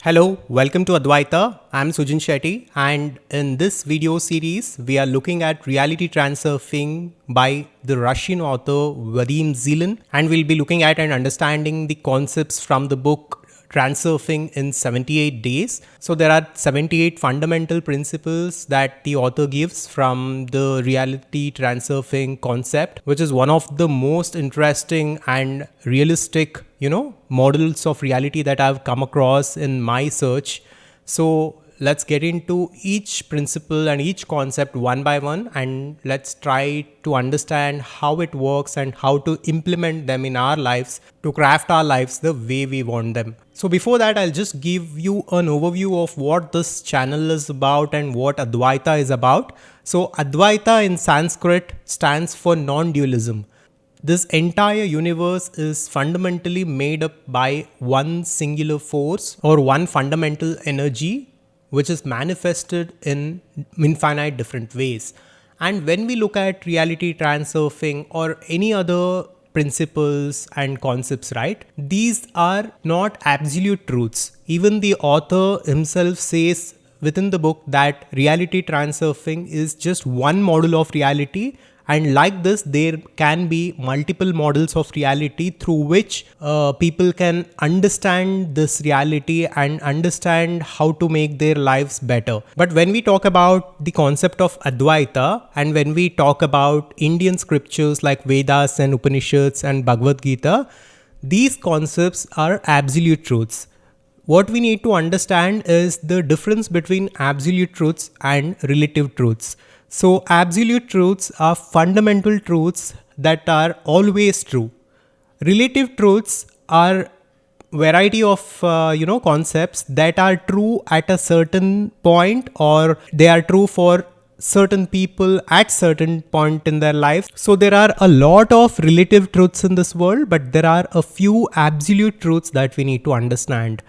Hello, welcome to Adhvaitha. I'm Sujin Shetty, and in this video series, we are looking at reality transurfing by the Russian author Vadim Zeland, and we'll be looking at and understanding the concepts from the book Transurfing in 78 Days. So, there are 78 fundamental principles that the author gives from the reality transurfing concept, which is one of the most interesting and realistic models of reality that I've come across in my search. So let's get into each principle and each concept one by one, and let's try to understand how it works and how to implement them in our lives to craft our lives the way we want them. So before that, I'll just give you an overview of what this channel is about and what Adhvaitha is about. So Adhvaitha in Sanskrit stands for non-dualism. This entire universe is fundamentally made up by one singular force or one fundamental energy, which is manifested in infinite different ways. And when we look at reality transurfing or any other principles and concepts, right, these are not absolute truths. Even the author himself says within the book that reality transurfing is just one model of reality, and like this there can be multiple models of reality through which people can understand this reality and understand how to make their lives better. But when we talk about the concept of Adhvaitha, and when we talk about Indian scriptures like Vedas and Upanishads and Bhagavad Gita, these concepts are absolute truths. What we need to understand is the difference between absolute truths and relative truths. So absolute truths are fundamental truths that are always true. Relative truths are variety of concepts that are true at a certain point, or they are true for certain people at certain point in their life. So there are a lot of relative truths in this world, but there are a few absolute truths that we need to understand.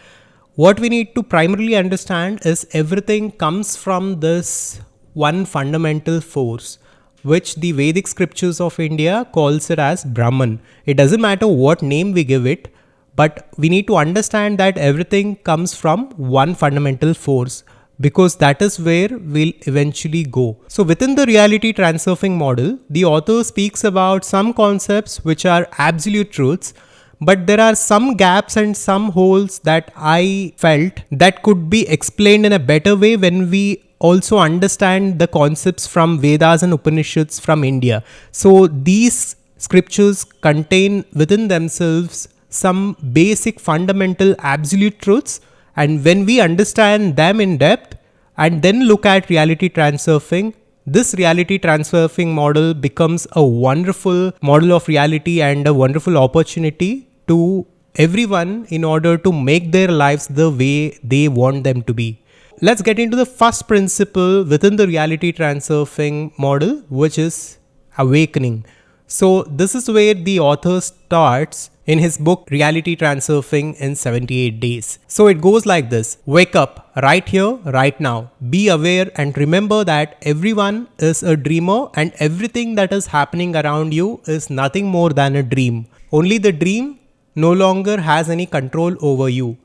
What we need to primarily understand is everything comes from this one fundamental force, which the Vedic scriptures of India calls it as Brahman. It doesn't matter what name we give it, but we need to understand that everything comes from one fundamental force, because that is where we'll eventually go. So within the reality transurfing model, the author speaks about some concepts which are absolute truths, but there are some gaps and some holes that I felt that could be explained in a better way when we also understand the concepts from Vedas and Upanishads from India. So these scriptures contain within themselves some basic fundamental absolute truths, and when we understand them in depth and then look at reality transurfing, this reality transurfing model becomes a wonderful model of reality and a wonderful opportunity to everyone in order to make their lives the way they want them to be. Let's get into the first principle within the reality transurfing model, which is awakening. So this is where the author starts in his book Reality Transurfing in 78 Days. So it goes like this: wake up right here, right now. Be aware and remember that everyone is a dreamer, and everything that is happening around you is nothing more than a dream. Only the dream no longer has any control over you.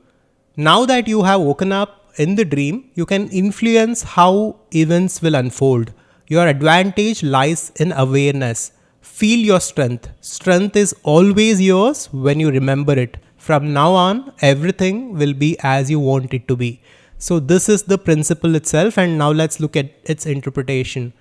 Now that you have woken up in the dream, you can influence how events will unfold. Your advantage lies in awareness. Feel your strength. Strength is always yours when you remember it. From now on, everything will be as you want it to be. So this is the principle itself, and now let's look at its interpretation.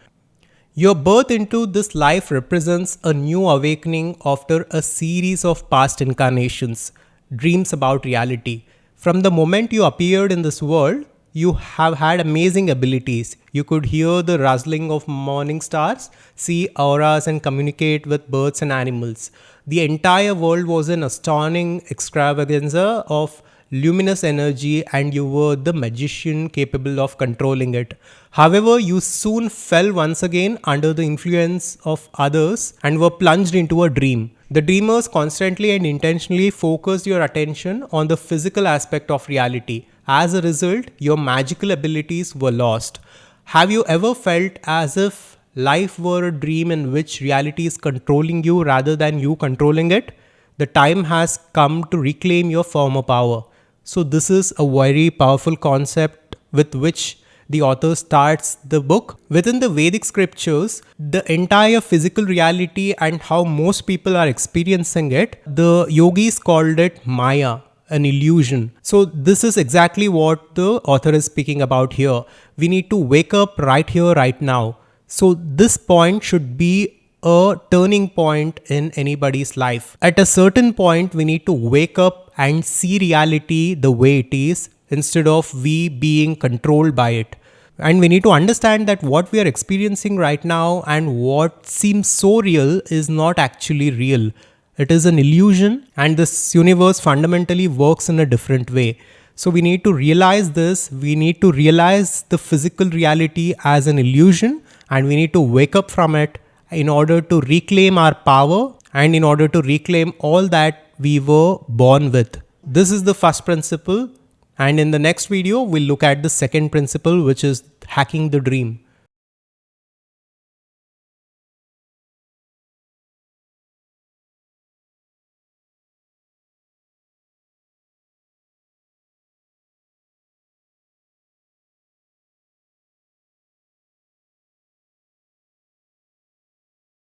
Your birth into this life represents a new awakening after a series of past incarnations, dreams about reality. From the moment you appeared in this world, you have had amazing abilities. You could hear the rustling of morning stars, see auras, and communicate with birds and animals. The entire world was an astounding extravaganza of luminous energy, and you were the magician capable of controlling it. However, you soon fell once again under the influence of others and were plunged into a dream. The dreamers constantly and intentionally focused your attention on the physical aspect of reality. As a result, your magical abilities were lost. Have you ever felt as if life were a dream in which reality is controlling you rather than you controlling it? The time has come to reclaim your former power. So this is a very powerful concept with which the author starts the book. Within the Vedic scriptures, the entire physical reality and how most people are experiencing it, the yogis called it Maya, an illusion. So this is exactly what the author is speaking about here. We need to wake up right here, right now. So this point should be a turning point in anybody's life. At a certain point, we need to wake up and see reality the way it is instead of we being controlled by it. And we need to understand that what we are experiencing right now and what seems so real is not actually real. It is an illusion, and this universe fundamentally works in a different way. So we need to realize this. We need to realize the physical reality as an illusion, and we need to wake up from it in order to reclaim our power and in order to reclaim all that we were born with. This is the first principle. And in the next video, we'll look at the second principle, which is hacking the dream.